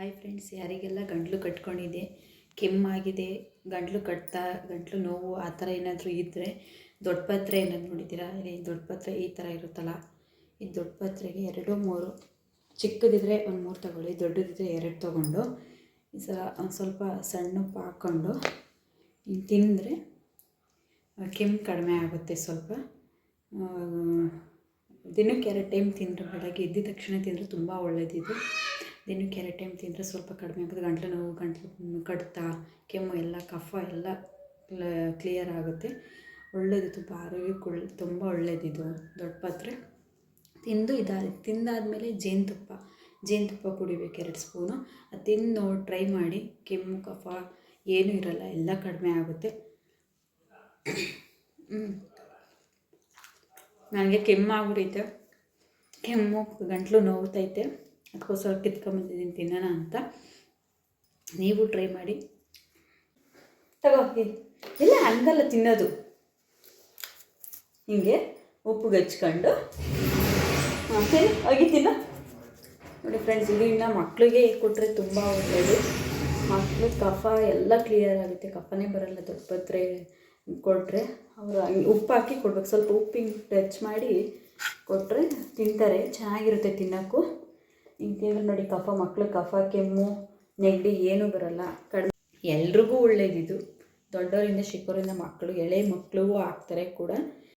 Hi friends, ಯಾರಿಗೆಲ್ಲ ಗಂಟಲು ಕಟ್ಕೊಂಡಿದೆ, ಕೆಮ್ಮಾಗಿದೆ, ಗಂಟಲು ನೋವು ಆ ಥರ ಏನಾದರೂ ಇದ್ದರೆ ದೊಡ್ಡಪತ್ರೆ ಏನಾದ್ರು ನೋಡಿದ್ದೀರಾ? ಇಲ್ಲಿ ದೊಡ್ಡಪತ್ರೆ ಈ ಥರ ಇರುತ್ತಲ್ಲ, ಈ ದೊಡ್ಡಪತ್ರೆಗೆ 2-3 ಚಿಕ್ಕದಿದ್ದರೆ ಒಂದು 3 ತಗೊಳ್ಳಿ, ದೊಡ್ಡದಿದ್ದರೆ 2 ತೊಗೊಂಡು ಈ ಸಲ ಒಂದು ಸ್ವಲ್ಪ ಸಣ್ಣ ಉಪ್ಪು ಹಾಕ್ಕೊಂಡು ತಿಂದರೆ ಕೆಮ್ಮು ಕಡಿಮೆ ಆಗುತ್ತೆ. ಸ್ವಲ್ಪ ದಿನಕ್ಕೆ 2 ಟೈಮ್ ತಿಂದರೆ, ಬೆಳಗ್ಗೆ ಎದ್ದ ತಕ್ಷಣ ತಿಂದರೆ ತುಂಬ ಒಳ್ಳೆಯದಿದು. ದಿನಕ್ಕೆ 2 ಟೈಮ್ ತಿಂದರೆ ಸ್ವಲ್ಪ ಕಡಿಮೆ ಆಗುತ್ತೆ. ಗಂಟಲು ನೋವು, ಗಂಟಲು ಕಡಿತ, ಕೆಮ್ಮು ಎಲ್ಲ, ಕಫ ಎಲ್ಲ ಕ್ಲಿಯರ್ ಆಗುತ್ತೆ. ಒಳ್ಳೆಯದು, ತುಂಬ ಆರೋಗ್ಯಕ್ಕೆ ತುಂಬ ಒಳ್ಳೆಯದಿದು ದೊಡ್ಡಪತ್ರೆ. ತಿಂದಾದಮೇಲೆ ಜೇನುತುಪ್ಪ ಕುಡಿಬೇಕು 2 ಸ್ಪೂನು. ಅದು ತಿಂದು ಟ್ರೈ ಮಾಡಿ, ಕೆಮ್ಮು ಕಫ ಏನೂ ಇರಲ್ಲ, ಎಲ್ಲ ಕಡಿಮೆ ಆಗುತ್ತೆ. ನನಗೆ ಕೆಮ್ಮಾಗ್ಬಿಟ್ಟೈತೆ, ಗಂಟಲು ನೋವ್ತೈತೆ, ಅದಕ್ಕೋಸ್ಕರ ಕಿತ್ಕೊಂಬಂದಿದ್ದೀನಿ ತಿನ್ನೋಣ ಅಂತ. ನೀವು ಟ್ರೈ ಮಾಡಿ. ಇಲ್ಲ ಹಂಗಲ್ಲ ತಿನ್ನೋದು, ಹೀಗೆ ಉಪ್ಪುಗೆ ಹಚ್ಕೊಂಡು ತಿನ್ನು. ನೋಡಿ ಫ್ರೆಂಡ್ಸ್, ಇದು ಇನ್ನು ಮಕ್ಕಳಿಗೆ ಕೊಟ್ಟರೆ ತುಂಬ ಒಳ್ಳೆಯದು. ಮಕ್ಕಳು ಕಫ ಎಲ್ಲ ಕ್ಲಿಯರ್ ಆಗುತ್ತೆ, ಕಫನೇ ಬರಲ್ಲ ದೊಡ್ಡಪತ್ರೆ ಕೊಟ್ಟರೆ. ಅವರು ಉಪ್ಪು ಹಾಕಿ ಕೊಡ್ಬೇಕು, ಸ್ವಲ್ಪ ಉಪ್ಪಿಂಗ್ ಟಚ್ ಮಾಡಿ ಕೊಟ್ಟರೆ ತಿಂತಾರೆ, ಚೆನ್ನಾಗಿರುತ್ತೆ ತಿನ್ನೋಕ್ಕೂ. ಹಿಂಗೆ ತಿಂದರೆ ನೋಡಿ, ಮಕ್ಕಳು ಕಫ, ಕೆಮ್ಮು, ನೆಗಡಿ ಏನೂ ಬರಲ್ಲ, ಕಡಿಮೆ. ಎಲ್ರಿಗೂ ಒಳ್ಳೆಯದಿದು, ದೊಡ್ಡವರಿಂದ ಚಿಕ್ಕವರಿಂದ ಮಕ್ಕಳು, ಎಳೆ ಮಕ್ಕಳಿಗೂ ಹಾಕ್ತಾರೆ ಕೂಡ.